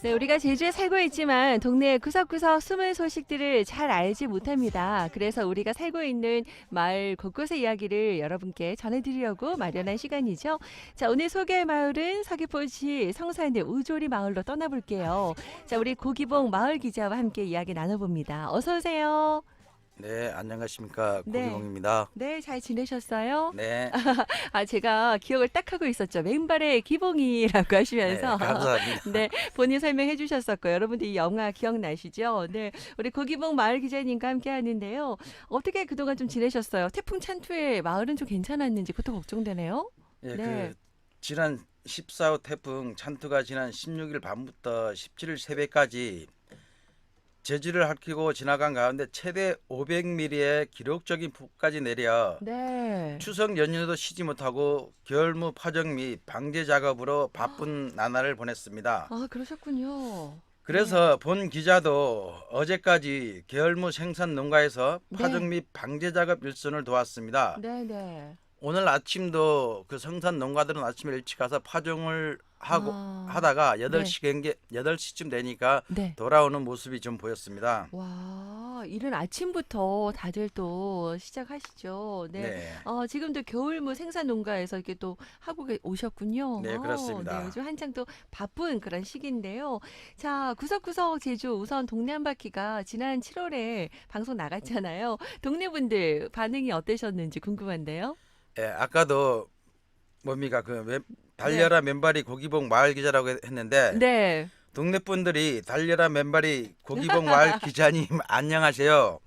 네, 우리가 제주에 살고 있지만 동네 구석구석 숨은 소식들을 잘 알지 못합니다. 그래서 우리가 살고 있는 마을 곳곳의 이야기를 여러분께 전해드리려고 마련한 시간이죠. 자, 오늘 소개할 마을은 서귀포시 성산읍 우조리 마을로 떠나볼게요. 자, 우리 고기봉 마을 기자와 함께 이야기 나눠봅니다. 어서 오세요. 네, 안녕하십니까. 네. 고기봉입니다. 네, 잘 지내셨어요? 네, 아, 제가 기억을 딱 하고 있었죠. 맨발의 기봉이라고 네, 하시면서. 감사합니다. 네, 본인 설명해 주셨었고 여러분들 이 영화 기억나시죠? 네, 우리 고기봉 마을 기자님과 함께 하는데요. 어떻게 그동안 좀 지내셨어요? 태풍 찬투에 마을은 좀 괜찮았는지 그것도 걱정되네요. 예, 네. 지난 14호 태풍 찬투가 지난 16일 밤부터 17일 새벽까지 제주를 핥히고 지나간 가운데 최대 500mm의 기록적인 폭우까지 내려 네. 추석 연휴도 쉬지 못하고 겨울무 파종 및 방제 작업으로 바쁜 나날을 보냈습니다. 아, 그러셨군요. 그래서 본 기자도 어제까지 겨울무 생산 농가에서 파종 및 방제 작업 일선을 도왔습니다. 네, 네. 오늘 아침도 그 생산 농가들은 아침에 일찍 가서 파종을 하고 아, 하다가 네. 8시쯤 되니까 네. 돌아오는 모습이 좀 보였습니다. 와, 이른 아침부터 다들 또 시작하시죠. 네. 네. 지금도 겨울무 생산 농가에서 이렇게 또 하고 오셨군요. 네, 그렇습니다. 네, 요즘 한창 또 바쁜 그런 시기인데요. 자, 구석구석 제주 우선 동네 한 바퀴가 지난 7월에 방송 나갔잖아요. 동네 분들 반응이 어떠셨는지 궁금한데요. 예, 아까도 뭡니까 네. 달려라 맨발이 고기봉 마을 기자라고 했는데 네. 동네 분들이 달려라 맨발이 고기봉 마을 기자님 안녕하세요.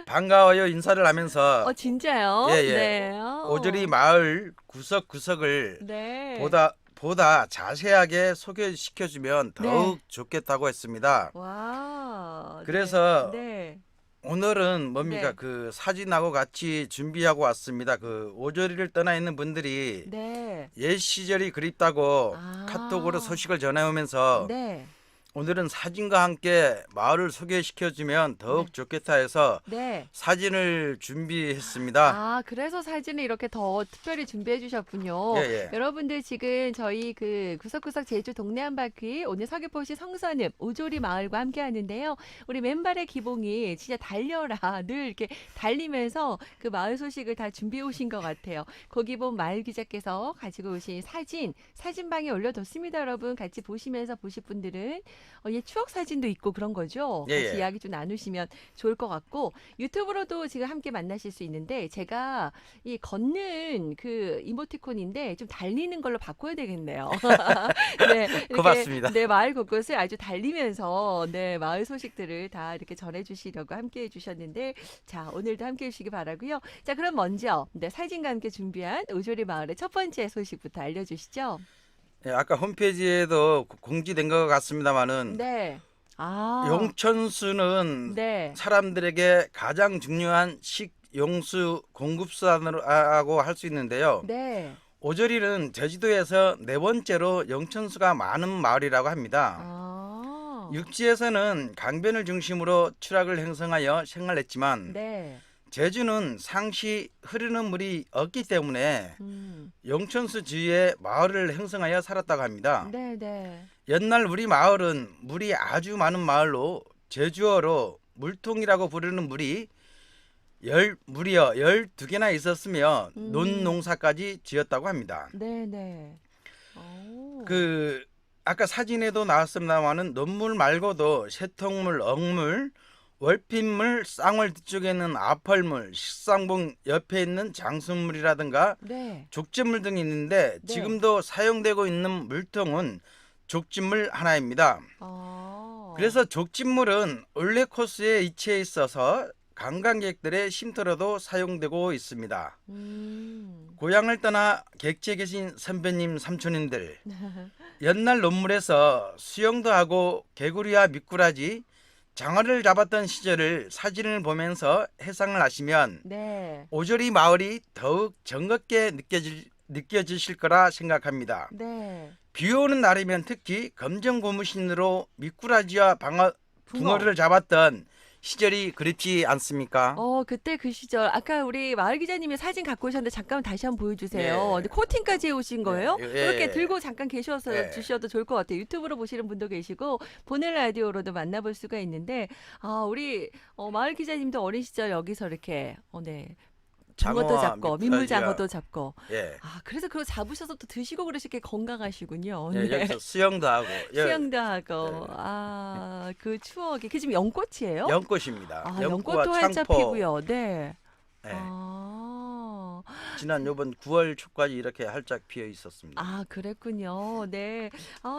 반가워요 인사를 하면서 진짜요? 예, 예. 네. 오저리 마을 구석구석을 네. 보다 자세하게 소개시켜주면 네. 더욱 좋겠다고 했습니다. 와. 그래서 네. 오늘은 뭡니까 네. 그 사진하고 같이 준비하고 왔습니다. 그 오저리를 떠나 있는 분들이 네. 옛 시절이 그립다고 아. 카톡으로 소식을 전해오면서 네. 오늘은 사진과 함께 마을을 소개시켜주면 더욱 네. 좋겠다 해서 네. 사진을 준비했습니다. 아, 그래서 사진을 이렇게 더 특별히 준비해 주셨군요. 예, 예. 여러분들 지금 저희 그 구석구석 제주 동네 한 바퀴 오늘 서귀포시 성산읍 우조리 마을과 함께 하는데요. 우리 맨발의 기봉이 진짜 달려라 늘 이렇게 달리면서 그 마을 소식을 다 준비해 오신 것 같아요. 고기봉 마을 기자께서 가지고 오신 사진방에 올려뒀습니다. 여러분 같이 보시면서 보실 분들은 옛 추억 사진도 있고 그런 거죠. 예, 같이 예. 이야기 좀 나누시면 좋을 것 같고 유튜브로도 지금 함께 만나실 수 있는데 제가 이 걷는 그 이모티콘인데 좀 달리는 걸로 바꿔야 되겠네요. 네, 이렇게 고맙습니다. 네, 마을 곳곳을 아주 달리면서 네, 마을 소식들을 다 이렇게 전해주시려고 함께 해주셨는데 자, 오늘도 함께 해주시기 바라고요. 자, 그럼 먼저 네, 사진과 함께 준비한 우조리 마을의 첫 번째 소식부터 알려주시죠. 예, 아까 홈페이지에도 공지된 것 같습니다만은 네. 아, 용천수는 네. 사람들에게 가장 중요한 식용수 공급수라고 할 수 있는데요. 네. 오저리는 제주도에서 네 번째로 용천수가 많은 마을이라고 합니다. 아, 육지에서는 강변을 중심으로 추락을 형성하여 생활했지만 네. 제주는 상시 흐르는 물이 없기 때문에 음, 용천수 주위에 마을을 형성하여 살았다고 합니다. 네, 네. 옛날 우리 마을은 물이 아주 많은 마을로 제주어로 물통이라고 부르는 물이 무려 12개나 있었으며 논농사까지 지었다고 합니다. 네, 네. 오. 그 아까 사진에도 나왔습니다만은 논물 말고도 새통물, 억물, 월핏물, 쌍월 뒤쪽에는 아펄물, 식상봉 옆에 있는 장수물이라든가 네. 족제물 등이 있는데 네. 지금도 사용되고 있는 물통은 족진물 하나입니다. 아. 그래서 족진물은 원래 코스에 위치해 있어서 관광객들의 쉼터로도 사용되고 있습니다. 고향을 떠나 객지에 계신 선배님, 삼촌님들, 옛날 논물에서 수영도 하고 개구리와 미꾸라지, 장어를 잡았던 시절을 사진을 보면서 해상을 하시면 네. 오저리 마을이 더욱 정겹게 느껴지실 거라 생각합니다. 네. 비 오는 날이면 특히 검정 고무신으로 미꾸라지와 붕어. 붕어를 잡았던 시절이 그립지 않습니까? 그때 그 시절 아까 우리 마을 기자님이 사진 갖고 오셨는데 잠깐 다시 한번 보여주세요. 예. 근데 코팅까지 해오신 거예요? 예. 이렇게 예. 들고 잠깐 계셔서 예. 주셔도 좋을 것 같아요. 유튜브로 보시는 분도 계시고 보는 라디오로도 만나볼 수가 있는데 우리 마을 기자님도 어린 시절 여기서 이렇게 네. 붕어도 장어와 잡고 미꾸라지와- 민물장어도 잡고 예. 그래서 그거 잡으셔서 또 드시고 그러시게 건강하시군요. 예, 네. 여기서 수영도 하고 수영도 하고 네. 그 추억이 그 지금 연꽃이에요? 연꽃입니다. 연꽃과 연꽃도 활짝 창포. 피고요. 네. 예. 아. 지난 요번 9월 초까지 이렇게 활짝 피어 있었습니다. 그랬군요. 네.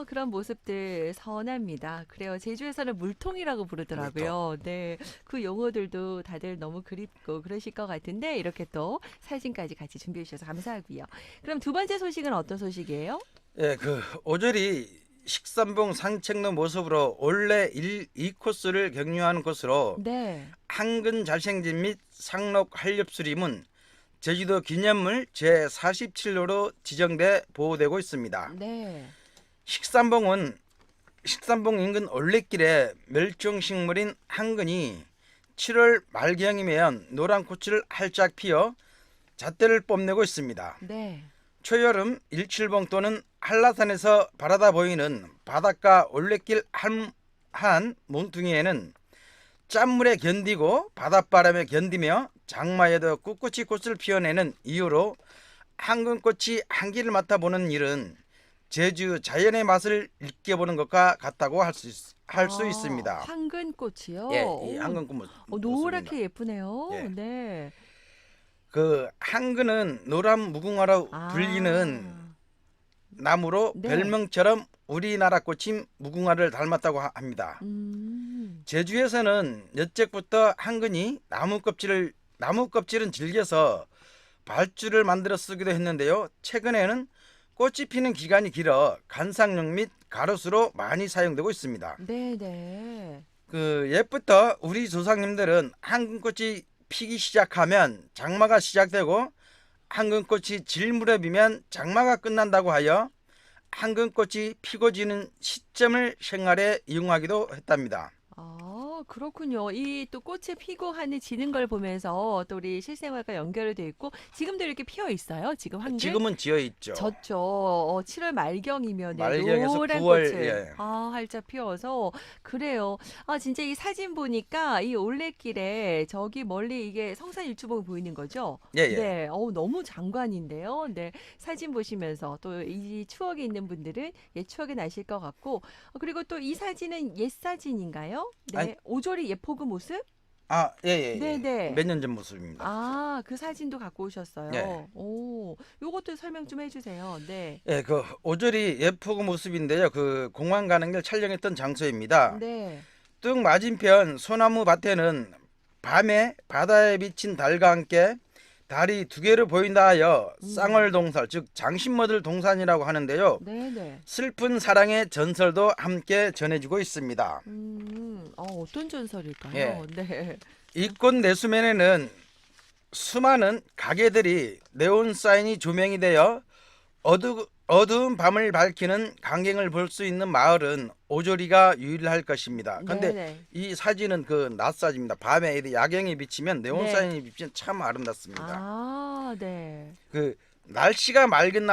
그런 모습들 선합니다. 그래요. 제주에서는 물통이라고 부르더라고요. 네. 그 용어들도 다들 너무 그립고 그러실 것 같은데 이렇게 또 사진까지 같이 준비해 주셔서 감사하고요. 그럼 두 번째 소식은 어떤 소식이에요? 예, 그 오절이 식삼봉 산책로 모습으로 올해 2코스를 격려하는 곳으로 네. 한근 잘생진 및 상록 한렵수림은 제주도 기념물 제47호로 지정돼 보호되고 있습니다. 네. 식삼봉 인근 올레길에 멸종식물인 한근이 7월 말경이면 노란 꽃을 활짝 피어 잣대를 뽐내고 있습니다. 네. 초여름 일출봉 또는 한라산에서 바라다 보이는 바닷가 올레길 한 몬퉁이에는 짠물에 견디고 바닷바람에 견디며 장마에도 꿋꿋이 꽃을 피워내는 이유로 한근꽃이 향기를 맡아보는 일은 제주 자연의 맛을 느껴보는 것과 같다고 할 수 있습니다. 황근꽃이요? 예, 이 한근꽃 모습입니다. 노랗게 예쁘네요. 예. 네. 그 한근은 노란 무궁화로 불리는 나무로 네. 별명처럼 우리나라 꽃인 무궁화를 닮았다고 합니다. 제주에서는 옛적부터 한근이 나무 껍질은 질겨서 발주를 만들어 쓰기도 했는데요. 최근에는 꽃이 피는 기간이 길어 간상용 및 가로수로 많이 사용되고 있습니다. 네네. 그 옛부터 우리 조상님들은 한근꽃이 피기 시작하면 장마가 시작되고 한근꽃이 질 무렵이면 장마가 끝난다고 하여 한근꽃이 피고 지는 시점을 생활에 이용하기도 했답니다. 그렇군요. 이 또 꽃이 피고 하는 지는 걸 보면서 또 우리 실생활과 연결이 돼 있고 지금도 이렇게 피어 있어요. 지금 한개 지금은 지어 있죠. 졌죠. 7월 말경이면 말경에서 노란 9월, 꽃을 예. 활짝 피어서 그래요. 진짜 이 사진 보니까 이 올레길에 저기 멀리 이게 성산 일출봉이 보이는 거죠? 예, 예. 네. 너무 장관인데요. 네. 사진 보시면서 또 이 추억이 있는 분들은 추억이 나실 것 같고 그리고 또 이 사진은 옛 사진인가요? 네. 아니, 오조리 예포그 모습? 예. 네네. 몇 년 전 모습입니다. 그 사진도 갖고 오셨어요. 네. 요것도 설명 좀 해주세요. 네. 예, 그 오절이 예쁘고 모습인데요. 그 공항 가는 길 촬영했던 장소입니다. 네. 뚝 맞은편 소나무 밭에는 밤에 바다에 비친 달과 함께 달이 두 개로 보인다 하여 쌍월동설, 즉 장신모들 동산이라고 하는데요. 네네. 슬픈 사랑의 전설도 함께 전해지고 있습니다. 어떤 전설일까요? 예. 네. 이 꽃 내수면에는 수많은 가게들이 네온 사인이 조명이 되어 어두운 밤을 밝히는 광경을 볼 수 있는 마을은 오조리가 유일할 것입니다. 그런데 네네. 이 사진은 그 낮 사진입니다. 밤에 야경이 비치면 네온 네. 사인이 비치면 참 아름답습니다. 네. 그 날씨가 맑은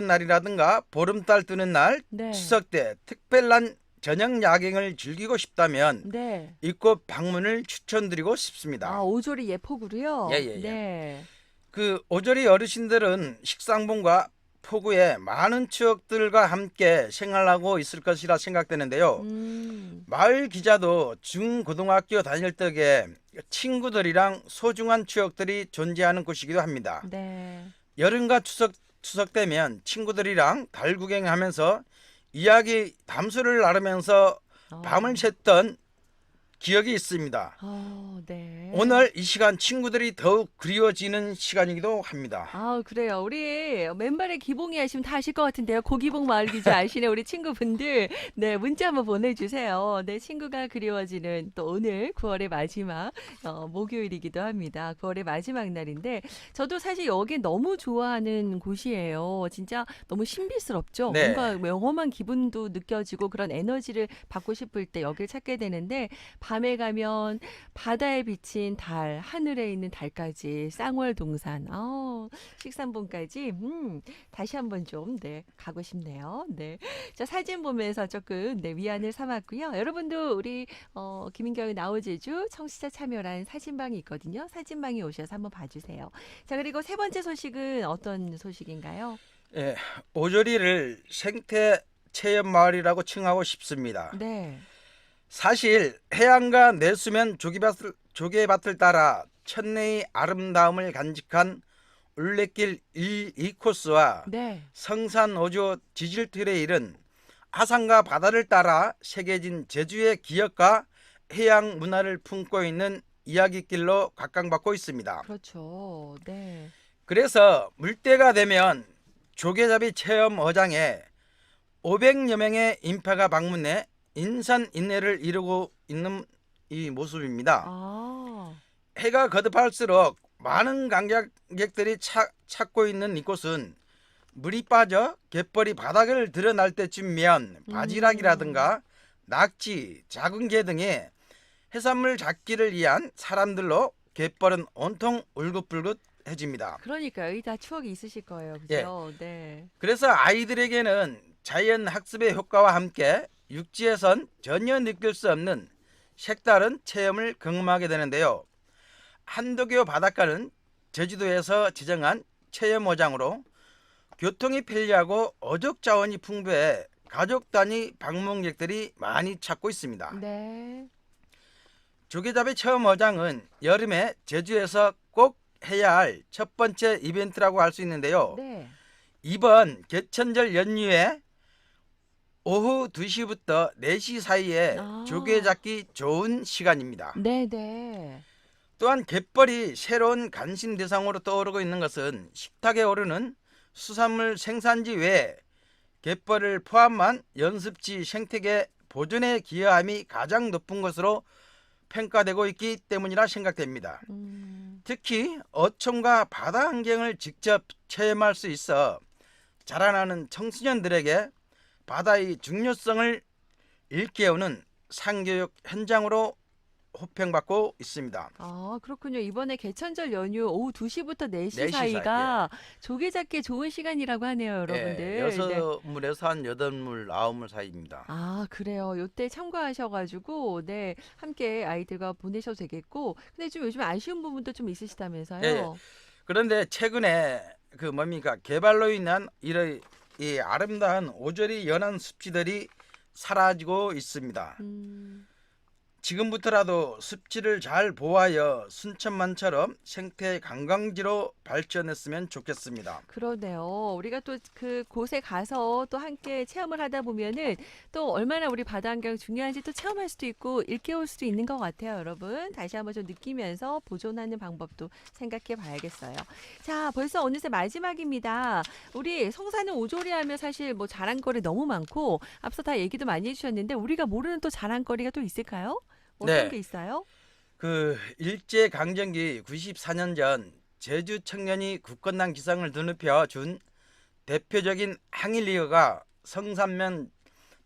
날이라든가 보름달 뜨는 날, 네. 추석 때 특별한 저녁 야경을 즐기고 싶다면 네. 이 꽃 방문을 추천드리고 싶습니다. 오조리 예포구로요? 예. 네. 그 오조리 어르신들은 식상봉과 포구에 많은 추억들과 함께 생활하고 있을 것이라 생각되는데요. 마을 기자도 중고등학교 다닐 적에 친구들이랑 소중한 추억들이 존재하는 곳이기도 합니다. 네. 여름과 추석 되면 친구들이랑 달 구경하면서 이야기 담소를 나누면서 밤을 샜던 기억이 있습니다. 네. 오늘 이 시간 친구들이 더욱 그리워지는 시간이기도 합니다. 그래요. 우리 맨발의 기봉이 하시면 다 아실 것 같은데요. 고기봉 마을 기자 아시는 우리 친구분들, 네, 문자 한번 보내주세요. 네, 친구가 그리워지는 또 오늘 9월의 마지막 목요일이기도 합니다. 9월의 마지막 날인데 저도 사실 여기 너무 좋아하는 곳이에요. 진짜 너무 신비스럽죠. 네. 뭔가 영험한 기분도 느껴지고 그런 에너지를 받고 싶을 때 여길 찾게 되는데 밤에 가면 바다에 비친 달, 하늘에 있는 달까지 쌍월동산, 식산봉까지 다시 한번 좀 네, 가고 싶네요. 네. 자, 사진 보면서 조금 네, 위안을 삼았고요. 여러분도 우리 김인경의 나우제주 청취자 참여란 사진방이 있거든요. 사진방에 오셔서 한번 봐주세요. 자, 그리고 세 번째 소식은 어떤 소식인가요? 예, 오조리를 생태 체험 마을이라고 칭하고 싶습니다. 네. 사실 해안과 내수면 조개밭을 따라 천내의 아름다움을 간직한 올레길 1, 2코스와 네. 성산오조 지질틀에 이른 아산과 바다를 따라 새겨진 제주의 기억과 해양 문화를 품고 있는 이야깃길로 각광받고 있습니다. 그렇죠. 네. 그래서 물때가 되면 조개잡이 체험 어장에 500여 명의 인파가 방문해 인산인해를 이루고 있는 이 모습입니다. 아. 해가 거듭할수록 많은 관광객들이 찾고 있는 이곳은 물이 빠져 갯벌이 바닥을 드러날 때쯤이면 바지락이라든가 낙지, 작은 게 등의 해산물 잡기를 위한 사람들로 갯벌은 온통 울긋불긋해집니다. 그러니까요. 이 다 추억이 있으실 거예요. 예. 그죠? 네. 그래서 아이들에게는 자연 학습의 효과와 함께 육지에선 전혀 느낄 수 없는 색다른 체험을 경험하게 되는데요. 한도교 바닷가는 제주도에서 지정한 체험어장으로 교통이 편리하고 어족 자원이 풍부해 가족 단위 방문객들이 많이 찾고 있습니다. 네. 조개잡이 체험어장은 여름에 제주에서 꼭 해야 할 첫 번째 이벤트라고 할 수 있는데요. 네. 이번 개천절 연휴에 오후 2시부터 4시 사이에 아. 조개 잡기 좋은 시간입니다. 네네. 또한 갯벌이 새로운 관심 대상으로 떠오르고 있는 것은 식탁에 오르는 수산물 생산지 외에 갯벌을 포함한 연습지 생태계 보존에 기여함이 가장 높은 것으로 평가되고 있기 때문이라 생각됩니다. 특히 어촌과 바다 환경을 직접 체험할 수 있어 자라나는 청소년들에게 바다의 중요성을 일깨우는 상교육 현장으로 호평받고 있습니다. 아, 그렇군요. 이번에 개천절 연휴 오후 2시부터 4시 4시 사이, 사이가 조개 잡기 좋은 시간이라고 하네요, 여러분들. 네. 여섯 물에서 한 8물, 9물 사이입니다. 아, 그래요. 요때 참고하셔가지고, 네, 함께 아이들과 보내셔도 되겠고, 근데 좀 요즘 아쉬운 부분도 좀 있으시다면서요? 예. 그런데 최근에 개발로 인한 이 아름다운 오조리 연안 습지들이 사라지고 있습니다. 지금부터라도 습지를 잘 보호하여 순천만처럼 생태 관광지로 발전했으면 좋겠습니다. 그러네요. 우리가 또 그 곳에 가서 또 함께 체험을 하다 보면은 또 얼마나 우리 바다 환경이 중요한지 또 체험할 수도 있고 일깨울 수도 있는 것 같아요, 여러분. 다시 한번 좀 느끼면서 보존하는 방법도 생각해 봐야겠어요. 자, 벌써 어느새 마지막입니다. 우리 성사는 오조리 하면 사실 뭐 자랑거리 너무 많고 앞서 다 얘기도 많이 해주셨는데 우리가 모르는 또 자랑거리가 또 있을까요? 어떤 네. 게 있어요? 일제 강점기 94년 전 제주 청년이 국건당 기상을 드높여 준 대표적인 항일리어가 성산면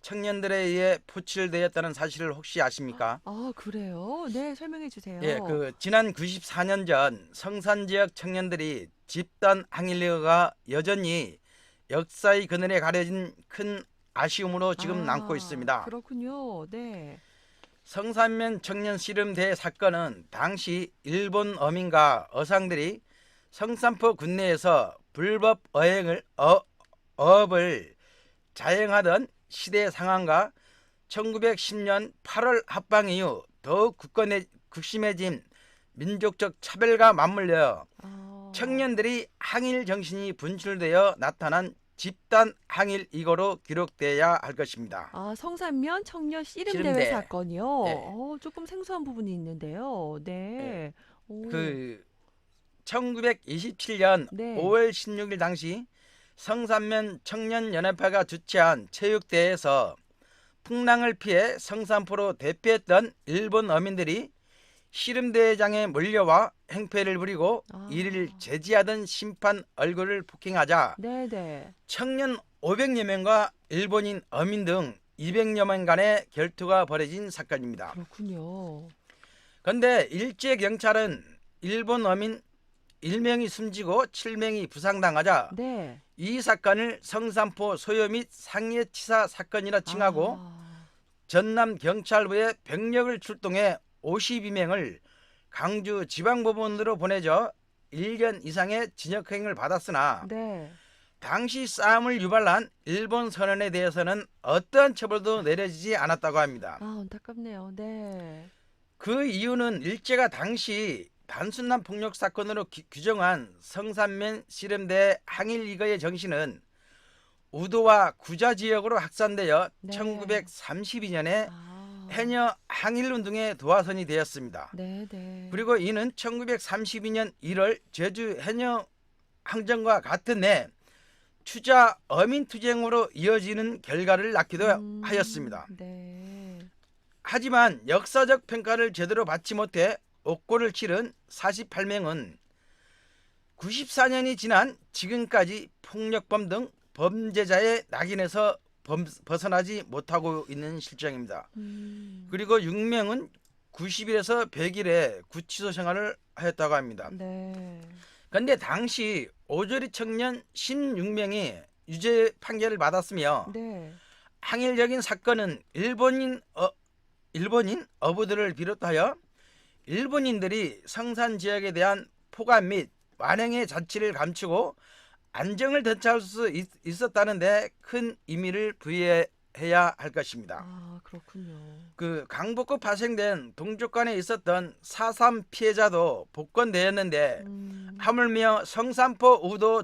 청년들에 의해 포칠되었다는 사실을 혹시 아십니까? 아, 그래요? 네, 설명해 주세요. 지난 94년 전 성산 지역 청년들이 집단 항일리어가 여전히 역사의 그늘에 가려진 큰 아쉬움으로 지금 남고 있습니다. 그렇군요. 네. 성산면 청년 씨름대 사건은 당시 일본 어민과 어상들이 성산포 군내에서 불법 어업을 자행하던 시대 상황과 1910년 8월 합방 이후 더욱 극심해진 민족적 차별과 맞물려 청년들이 항일 정신이 분출되어 나타난 집단 항일 이거로 기록돼야 할 것입니다. 아, 성산면 청년 씨름대회 씨름대. 사건이요? 네. 조금 생소한 부분이 있는데요. 네. 오. 1927년 네. 5월 16일 당시 성산면 청년연합회가 주최한 체육대회에서 풍랑을 피해 성산포로 대피했던 일본 어민들이 씨름대회장에 몰려와 행패를 부리고 이를 제지하던 심판 얼굴을 폭행하자 네네. 청년 500여 명과 일본인 어민 등 200여 명간의 결투가 벌어진 사건입니다. 그렇군요. 그런데 일제 경찰은 일본 어민 1명이 숨지고 7명이 부상당하자 네. 이 사건을 성산포 소요 및 상해치사 사건이라 칭하고 아, 전남 경찰부에 병력을 출동해 52명을 강주 지방법원으로 보내져 1년 이상의 징역형을 받았으나 네. 당시 싸움을 유발한 일본 선원에 대해서는 어떠한 처벌도 내려지지 않았다고 합니다. 아, 안타깝네요. 네. 그 이유는 일제가 당시 단순한 폭력 사건으로 규정한 성산면 실험대 항일 이거의 정신은 우도와 구자 지역으로 확산되어 네. 1932년에 아, 해녀 항일운동의 도화선이 되었습니다. 네, 네. 그리고 이는 1932년 1월 제주 해녀 항전과 같은 해 추자 어민투쟁으로 이어지는 결과를 낳기도 하였습니다. 네. 하지만 역사적 평가를 제대로 받지 못해 옥고를 치른 48명은 94년이 지난 지금까지 폭력범 등 범죄자의 낙인에서 벗어나지 못하고 있는 실정입니다. 그리고 6명은 90일에서 100일의 구치소 생활을 하였다고 합니다. 네. 그런데 당시 오조리 청년 56명이 유죄 판결을 받았으며 네. 항일적인 사건은 일본인 어부들을 비롯하여 일본인들이 성산 지역에 대한 포관 및 완행의 자치를 감추고 안정을 되찾을 수 있었다는 데 큰 의미를 부여해야 할 것입니다. 아, 그렇군요. 그 강북구 발생된 동족간에 있었던 4.3 피해자도 복권되었는데 하물며 성산포 우도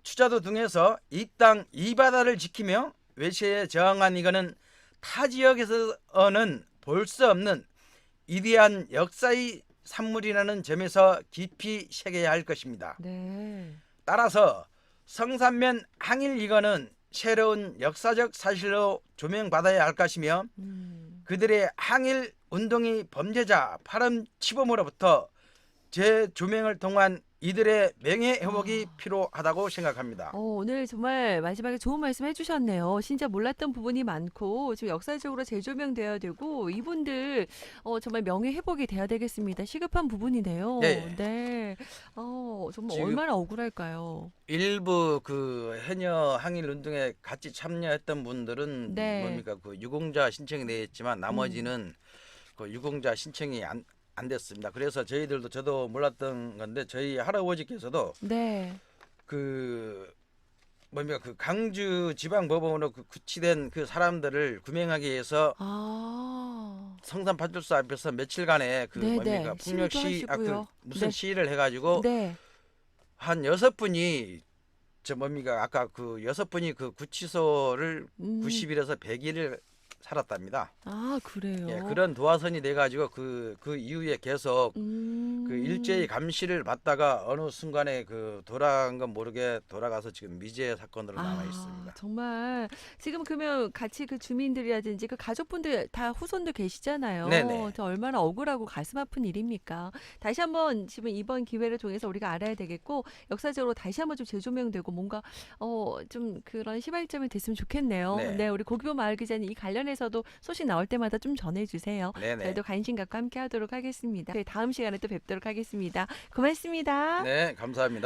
추자도 등에서 이 땅 이 바다를 지키며 외세에 저항한 이거는 타 지역에서는 볼 수 없는 위대한 역사의 산물이라는 점에서 깊이 새겨야 할 것입니다. 네. 따라서 성산면 항일 이거는 새로운 역사적 사실로 조명받아야 할 것이며 그들의 항일 운동이 범죄자 파렴 치범으로부터 재조명을 통한 이들의 명예 회복이 필요하다고 생각합니다. 오늘 정말 마지막에 좋은 말씀 해주셨네요. 진짜 몰랐던 부분이 많고 지금 역사적으로 재조명돼야 되고 이분들 정말 명예 회복이 돼야 되겠습니다. 시급한 부분이네요. 네. 네. 정말 지금 얼마나 억울할까요? 일부 그 해녀 항일 운동에 같이 참여했던 분들은 네. 뭡니까 그 유공자 신청이 되었지만 나머지는 그 유공자 신청이 안 됐습니다. 그래서 저희들도 저도 몰랐던 건데 저희 할아버지께서도 네. 그 뭡니까 그 강주 지방법원으로 그 구치된 그 사람들을 구명하기 위해서 아. 성산 파출소 앞에서 며칠간의 그 네네. 뭡니까 폭력 시위도 시 하시고요. 무슨 네. 시위를 해가지고 네. 한 6분이 저 뭡니까 아까 그 6분이 그 구치소를 음. 90일에서 100일을 살았답니다. 아, 그래요? 예, 그런 도화선이 돼가지고 그 이후에 계속 그 일제의 감시를 받다가 어느 순간에 그 돌아간 건 모르게 돌아가서 지금 미제 사건으로 남아 있습니다. 정말 지금 그러면 같이 그 주민들이라든지 그 가족분들 다 후손들 계시잖아요. 네네. 저 얼마나 억울하고 가슴 아픈 일입니까? 다시 한번 지금 이번 기회를 통해서 우리가 알아야 되겠고 역사적으로 다시 한번 좀 재조명되고 뭔가 좀 그런 시발점이 됐으면 좋겠네요. 네. 네, 우리 고기보 마을 기자님 이 관련해서도 소식 나올 때마다 좀 전해주세요. 네네. 저희도 관심 갖고 함께 하도록 하겠습니다. 저희 다음 시간에 또 뵙도록 하겠습니다. 고맙습니다. 네, 감사합니다.